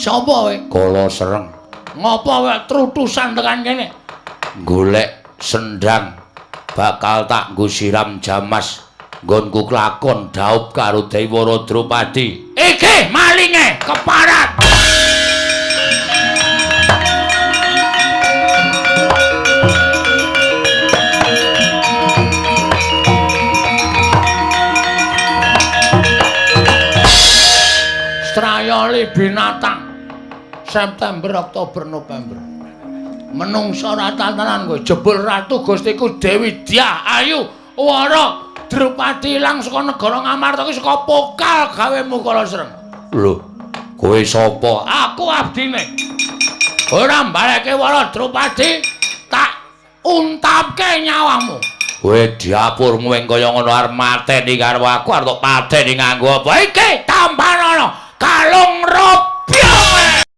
Sapa kowe? Kala Sereng. Ngopo kowe trutusan tekan kene? Golek sendang bakal tak nggo siram jamas nggonku kelakon daup karo Dewara Drupadi. Iki malinge keparat. Strayali binatang September, Oktober, November. Menungsa ratatanan kowe jebul ratu Gustiku Dewi Dia Ayu Wara Drupadi ilang saka negara Ngamarta ki saka pokal gawemu Kala Sreng. Lho, kowe sapa? Aku abdine. Ora mbaleke Wara Drupadi tak untapke nyawamu. Kowe diapurmu ing kaya ngono arep mateni karo aku arep pateni nganggo apa iki? Tambanana kalung robyo.